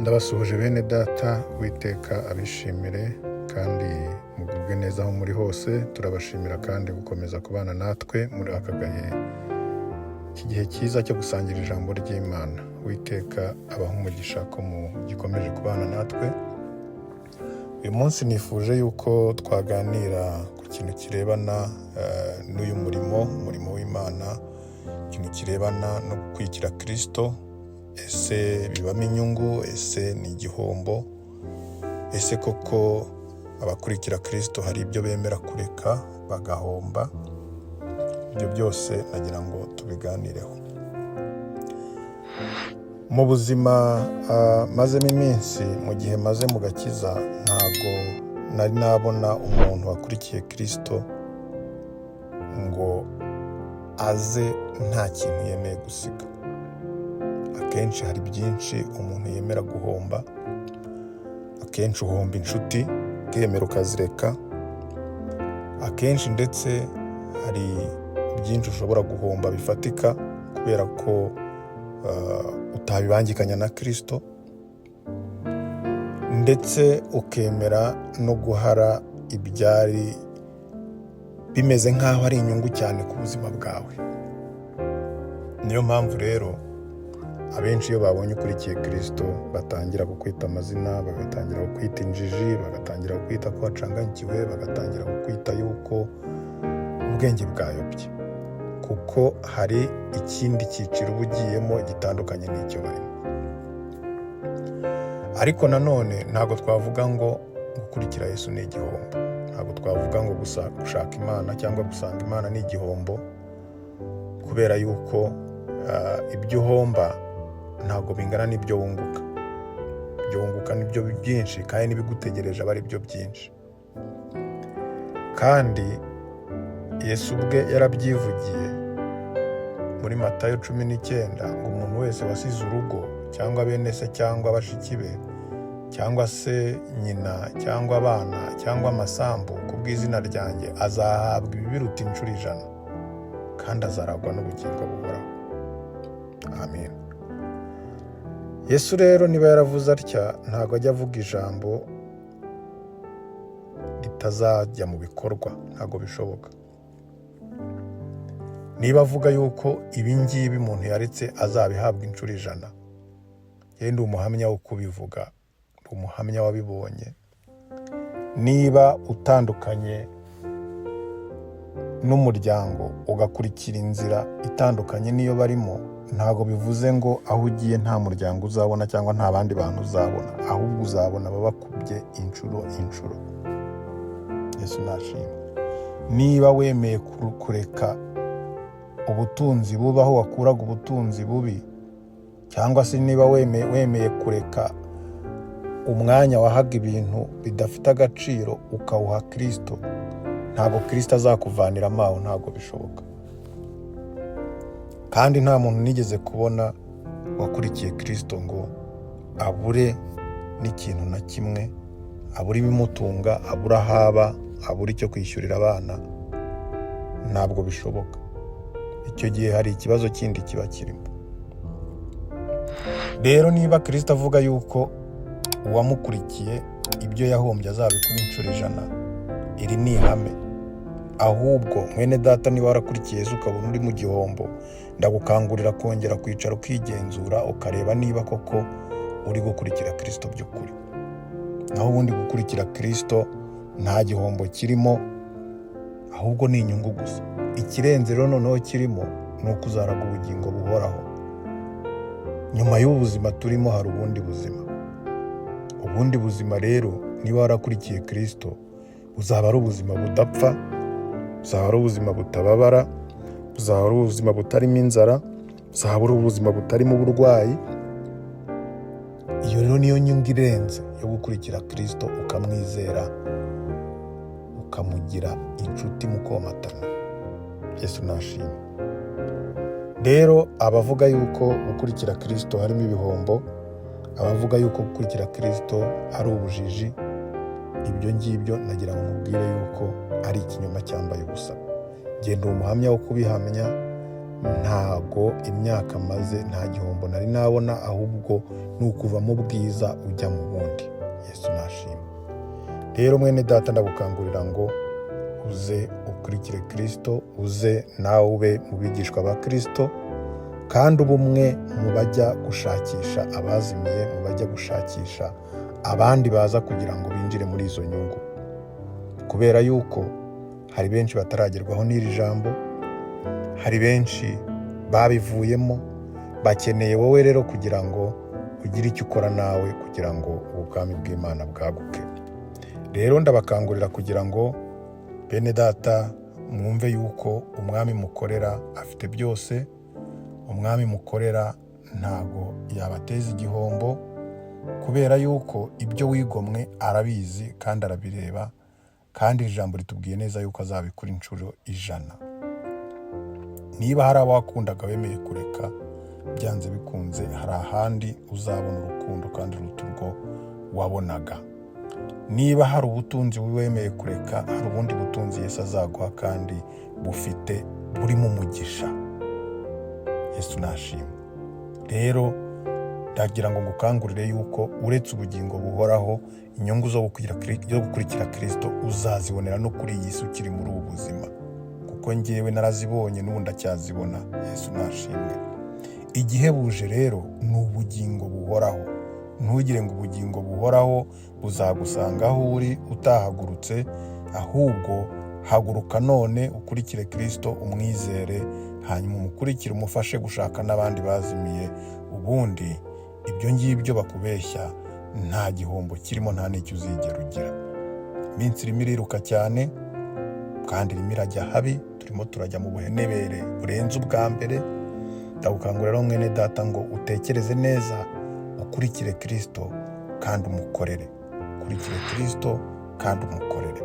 Ndabasuhuje bene data, Uwiteka abishimire kandi mugubwe neza aho muri hose. Turabashimira kandi gukomeza kubana natwe muri aka gahe, iki gihe cyiza cyo gusangira ijambo ry'Imana. Uwiteka abaha umugisha ko mugikomeje kubana natwe. Uyu munsi nifuje yuko twaganira ku kintu kirebana n'uyu umurimo w'Imana, ikintu kirebana no gukurikira Kristo. Ese bibamo inyungu? Ese ni igihombo? Ese koko abakurikira Kristo hari ibyo bemera kureka bagahomba? Ibyo byose nagira ngo tubiganireho. Mu buzima mazemo iminsi, mu gihe maze mu gakiza, ntabwo nari nabona umuntu wakurikiye Kristo ngo aze nta kintu yemeye gusiga. Akenshi hari byinshi umuntu yemera guhomba. Akenshi uhomba inshuti ukemera ukazireka. Akenshi ndetse hari byinshi ushobora guhomba bifatika kubera ko utabibangikanya na Kristo, ndetse ukemera no guhara ibyari bimeze nk'aho ari inyungu cyane ku buzima bwawe. Niyo mpamvu rero abenshi iyo babonye ukurikiye Kristo batangira kukwita amazina, bagatangira kukwita injiji, bagatangira kukwita ko wacanganyikiwe, bagatangira kukwita yuko ubwenge bwayobye, kuko hari ikindi cyiciro uba ugiyemo gitandukanye n'icyo barimo. Ariko nanone ntabwo twavuga ngo gukurikira Yesu ni igihombo. Ntabwo twavuga ngo gushaka Imana cyangwa gusanga Imana ni igihombo, kubera yuko ibyo uhomba ntabwo bingana n'ibyo wunguka. Ibyo wunguka nibyo byinshi kandi n'ibigutegereje aba ari byo byinshi. Kandi Yesu ubwe yarabyivugiye muri Matayo 19 ngo umuntu wese wasize urugo cyangwa bene se cyangwa bashiki be cyangwa se nyina cyangwa abana cyangwa amasambu ku bw'izina ryanjye azahabwa ibiruta inshuro 100 kandi azaragwa n'ubugingo buhoraho. Amen. Yesu rero niba yaravuze atya, ntabwo ajya avuga ijambo ritazajya mu bikorwa. Ntabwo bishoboka. Niba avuga yuko ibi ngibi umuntu yaretse azabihabwa inshuro 100, ndi umuhamya wo kubivuga, umuhamya wabibonye. Niba utandukanye n'umuryango ugakurikira inzira itandukanye n'iyo barimo, ntabwo bivuze ngo aho ugiye nta muryango uzabona cyangwa nta bandi bantu uzabona, ahubwo uzabona ababakubye inshuro. Yesu nashimwe. Niba wemeye kureka ubutunzi bubaho wakuraga ubutunzi bubi, cyangwa se niba wemeye kureka umwanya wahaga ibintu bidafite agaciro ukawuha Kristo, ntabwo Kristo azakuvaniramo aho. Ntabwo bishoboka. Kandi nta muntu nigeze kubona wakurikiye Kristo ngo abure n'ikintu na kimwe, abure ibimutunga, abure ahaba, abure icyo kwishyurira abana. Ntabwo bishoboka. Icyo gihe hari ikibazo kindi kiba kirimo. Rero niba Kristo avuga yuko uwamukurikiye ibyo yahombye azabikuba inshuro 100, iri ni ihame. Ahubwo mwene data, niba warakurikiye Yesu ukabona uri mu gihombo, ndagukangurira kongera kwicara ukigenzura ukareba niba koko uri gukurikira Kristo by'ukuri. Naho ubundi gukurikira Kristo nta gihombo kirimo, ahubwo ni inyungu gusa. Ikirenze rero noneho kirimo ni uko uzaraga ubugingo buhoraho. Nyuma y'ubuzima turimo hari ubundi buzima. Ubundi buzima rero niba warakurikiye Kristo buzaba ari ubuzima budapfa, buzaba ari ubuzima butababara, buzaba ari ubuzima butarimo inzara, buzaba ari ubuzima butarimo uburwayi. Iyo rero niyo nyungu irenze yo gukurikira Kristo, ukamwizera, ukamugira inshuti mukomatana. Yesu nashimwe. Rero abavuga yuko gukurikira Kristo harimo ibihombo, abavuga yuko gukurikira Kristo ari ubujiji, ibyo ngibyo nagira ngo mubwire yuko ari ikinyoma cyambaye ubusa. Genda umuhamya wo kubihamya, ntago imyaka maze nta gihombo nari nabona, ahubwo ni ukuva mu bwiza ujya mu bundi. Yesu nashimwe. Rero mwene data ndagukangurira ngo uze ukurikire Kristo, uze nawe ube mu bigishwa ba Kristo, kandi ube umwe mu bajya gushakisha abazimiye, mu bajya gushakisha abandi baza kugira ngo binjire muri izo nyungu, kubera yuko hari benshi bataragerwaho n'iri jambo, hari benshi babivuyemo, bakeneye wowe rero kugira ngo ugire icyo ukora nawe kugira ngo ubwami bw'Imana bwaguke. Rero ndabakangurira kugira ngo bene data mwumve yuko umwami mukorera afite byose, umwami mukorera ntago yabateza igihombo, kubera yuko ibyo wigomwe arabizi kandi arabireba, kandi iri jambo ritubwiye neza yuko azabikora inshuro 100. Niba hari abo wakundaga wemeye kureka, byanze bikunze hari ahandi uzabona urukundo kandi ruruta urwo wabonaga. Niba hari ubutunzi wemeye kureka, hari ubundi butunzi Yesu azaguha kandi bufite burimo umugisha. Yesu nashimwe. Rero ndagira ngo ngukangurire yuko uretse ubugingo buhoraho, inyungu zo gukurikira Kristo uzazibonera no kuri iyi si ukiri muri ubu buzima, kuko njyewe narazibonye n'ubu ndacyazibona. Yesu nashimwe. Igihebuje rero ni ubugingo buhoraho. Ntugire ngo ubugingo buhoraho buzagusanga aho uri utahagurutse, ahubwo haguruka none ukurikire Kristo, umwizere, hanyuma umukurikire, umufashe gushaka n'abandi bazimiye. Ubundi ibyo ngibyo bakubeshya nta gihombo kirimo, nta n'icyo uzigera ugira. Iminsi irimo iriruka cyane kandi irimo irajya habi, turimo turajya mu buhenebere burenze ubwa mbere. Ndagukangurira mwene data ngo utekereze neza, ukurikire Kristo kandi umukorere. Ukurikire Kristo kandi umukorere.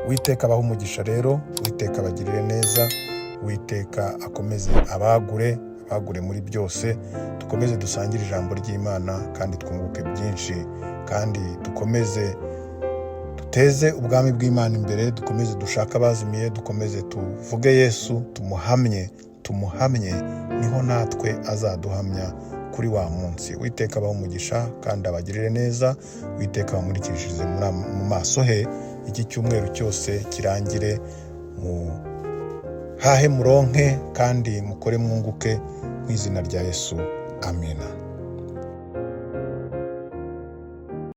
Uwiteka abahe umugisha rero, Uwiteka abagirire neza, Uwiteka akomeze abagure muri byose. Dukomeze dusangire ijambo ry'Imana kandi twunguke byinshi, kandi dukomeze duteze ubwami bw'Imana imbere, dukomeze dushaka abazimiye, dukomeze tuvuge Yesu, tumuhamye, niho natwe azaduhamya kuri wa munsi. Uwiteka abahe umugisha kandi abagirire neza, Uwiteka abamurikishirize mu maso he, iki cyumweru cyose kirangire hahe muronke kandi mukore mwunguke, mu izina rya Yesu. Amina.